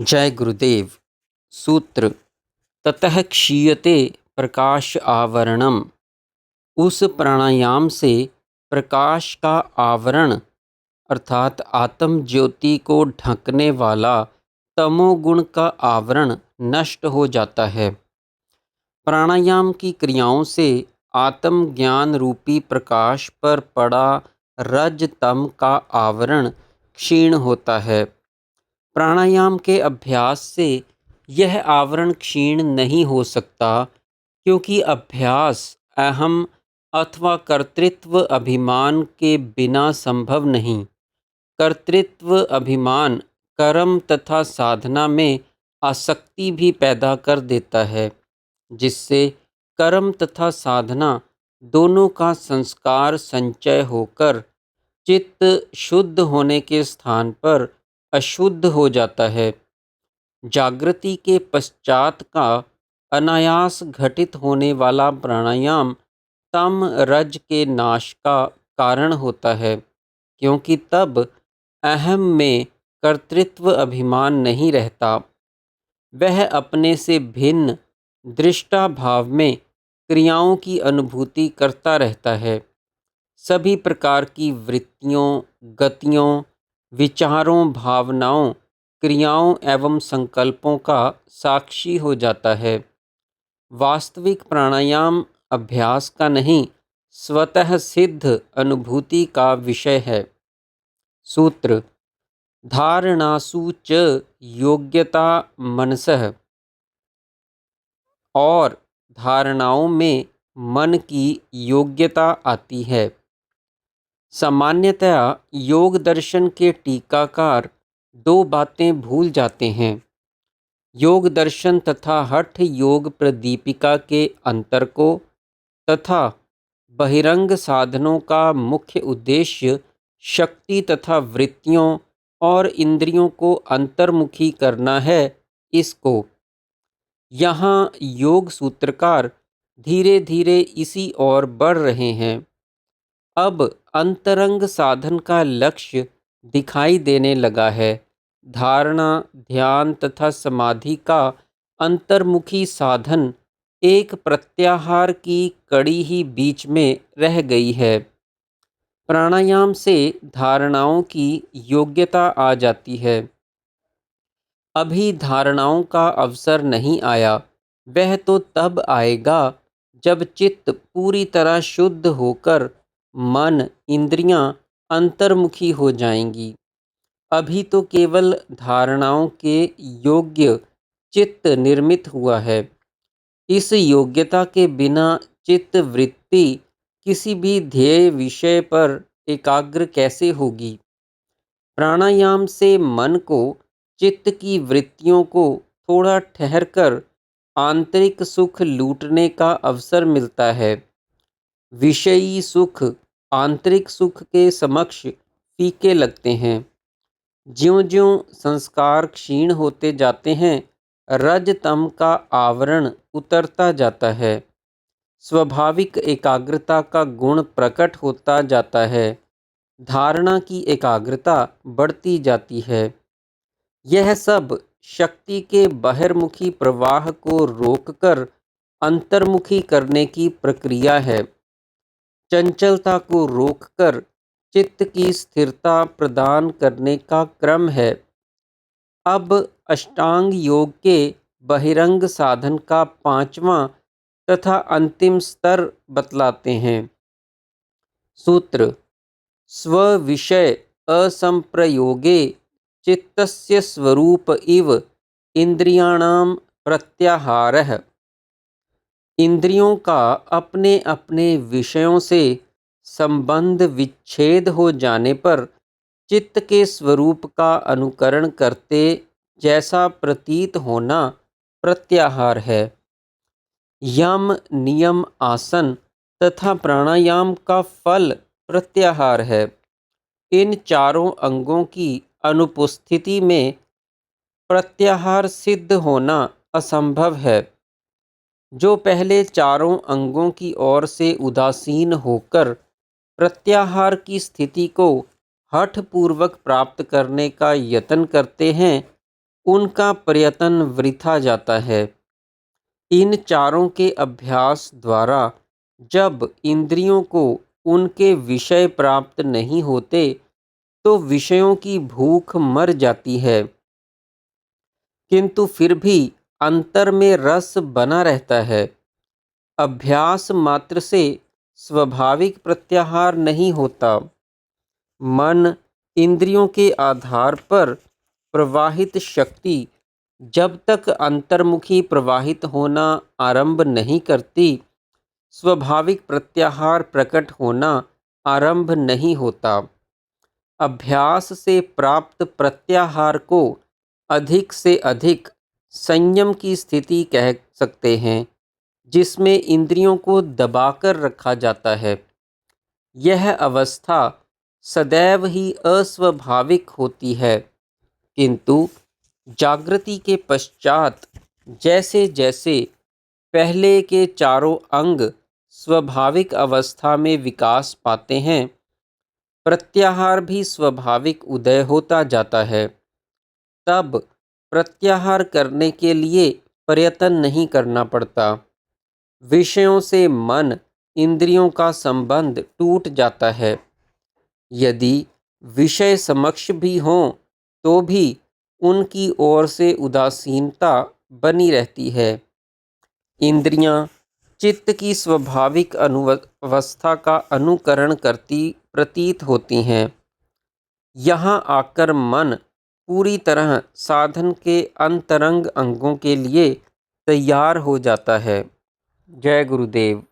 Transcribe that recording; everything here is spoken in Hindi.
जय गुरुदेव। सूत्र: ततः क्षीयते प्रकाश आवरणम। उस प्राणायाम से प्रकाश का आवरण अर्थात आत्म ज्योति को ढकने वाला तमोगुण का आवरण नष्ट हो जाता है। प्राणायाम की क्रियाओं से आत्म ज्ञान रूपी प्रकाश पर पड़ा रज तम का आवरण क्षीण होता है। प्राणायाम के अभ्यास से यह आवरण क्षीण नहीं हो सकता, क्योंकि अभ्यास अहम अथवा कर्तृत्व अभिमान के बिना संभव नहीं। कर्तृत्व अभिमान कर्म तथा साधना में आसक्ति भी पैदा कर देता है, जिससे कर्म तथा साधना दोनों का संस्कार संचय होकर चित्त शुद्ध होने के स्थान पर अशुद्ध हो जाता है। जागृति के पश्चात का अनायास घटित होने वाला प्राणायाम तम रज के नाश का कारण होता है, क्योंकि तब अहम में कर्तृत्व अभिमान नहीं रहता। वह अपने से भिन्न दृष्टा भाव में क्रियाओं की अनुभूति करता रहता है। सभी प्रकार की वृत्तियों, गतियों, विचारों, भावनाओं, क्रियाओं एवं संकल्पों का साक्षी हो जाता है। वास्तविक प्राणायाम अभ्यास का नहीं, स्वतः सिद्ध अनुभूति का विषय है। सूत्र: धारणासु च योग्यता मनसः। और धारणाओं में मन की योग्यता आती है। सामान्यतया योग दर्शन के टीकाकार दो बातें भूल जाते हैं: योग दर्शन तथा हठ योग प्रदीपिका के अंतर को, तथा बहिरंग साधनों का मुख्य उद्देश्य शक्ति तथा वृत्तियों और इंद्रियों को अंतर्मुखी करना है, इसको। यहाँ योग सूत्रकार धीरे धीरे इसी ओर बढ़ रहे हैं। अब अंतरंग साधन का लक्ष्य दिखाई देने लगा है। धारणा, ध्यान तथा समाधि का अंतर्मुखी साधन एक प्रत्याहार की कड़ी ही बीच में रह गई है। प्राणायाम से धारणाओं की योग्यता आ जाती है। अभी धारणाओं का अवसर नहीं आया, वह तो तब आएगा जब चित्त पूरी तरह शुद्ध होकर मन, इंद्रियां अंतर्मुखी हो जाएंगी। अभी तो केवल धारणाओं के योग्य चित्त निर्मित हुआ है। इस योग्यता के बिना चित्त वृत्ति किसी भी ध्येय विषय पर एकाग्र कैसे होगी? प्राणायाम से मन को, चित्त की वृत्तियों को थोड़ा ठहरकर आंतरिक सुख लूटने का अवसर मिलता है। विषयी सुख आंतरिक सुख के समक्ष फीके लगते हैं। ज्यों-ज्यों संस्कार क्षीण होते जाते हैं, रजतम का आवरण उतरता जाता है। स्वाभाविक एकाग्रता का गुण प्रकट होता जाता है। धारणा की एकाग्रता बढ़ती जाती है। यह सब शक्ति के बहिर्मुखी प्रवाह को रोककर अंतर्मुखी करने की प्रक्रिया है। चंचलता को रोककर चित्त की स्थिरता प्रदान करने का क्रम है। अब अष्टांग योग के बहिरंग साधन का पांचवां तथा अंतिम स्तर बतलाते हैं। सूत्र: स्व-विषय असंप्रयोगे चित्तस्य स्वरूप इव इंद्रियाणां प्रत्याहारः। इंद्रियों का अपने अपने विषयों से संबंध विच्छेद हो जाने पर चित्त के स्वरूप का अनुकरण करते जैसा प्रतीत होना प्रत्याहार है। यम, नियम, आसन तथा प्राणायाम का फल प्रत्याहार है। इन चारों अंगों की अनुपस्थिति में प्रत्याहार सिद्ध होना असंभव है। जो पहले चारों अंगों की ओर से उदासीन होकर प्रत्याहार की स्थिति को हठ पूर्वक प्राप्त करने का यत्न करते हैं, उनका प्रयत्न वृथा जाता है। इन चारों के अभ्यास द्वारा जब इंद्रियों को उनके विषय प्राप्त नहीं होते तो विषयों की भूख मर जाती है, किंतु फिर भी अंतर में रस बना रहता है। अभ्यास मात्र से स्वाभाविक प्रत्याहार नहीं होता। मन इंद्रियों के आधार पर प्रवाहित शक्ति जब तक अंतर्मुखी प्रवाहित होना आरंभ नहीं करती, स्वाभाविक प्रत्याहार प्रकट होना आरंभ नहीं होता। अभ्यास से प्राप्त प्रत्याहार को अधिक से अधिक संयम की स्थिति कह सकते हैं, जिसमें इंद्रियों को दबाकर रखा जाता है। यह अवस्था सदैव ही अस्वाभाविक होती है, किंतु जागृति के पश्चात जैसे जैसे पहले के चारों अंग स्वाभाविक अवस्था में विकास पाते हैं, प्रत्याहार भी स्वाभाविक उदय होता जाता है। तब प्रत्याहार करने के लिए प्रयत्न नहीं करना पड़ता। विषयों से मन इंद्रियों का संबंध टूट जाता है। यदि विषय समक्ष भी हों तो भी उनकी ओर से उदासीनता बनी रहती है। इंद्रियां चित्त की स्वाभाविक अवस्था का अनुकरण करती प्रतीत होती हैं। यहाँ आकर मन पूरी तरह साधन के अंतरंग अंगों के लिए तैयार हो जाता है। जय गुरुदेव।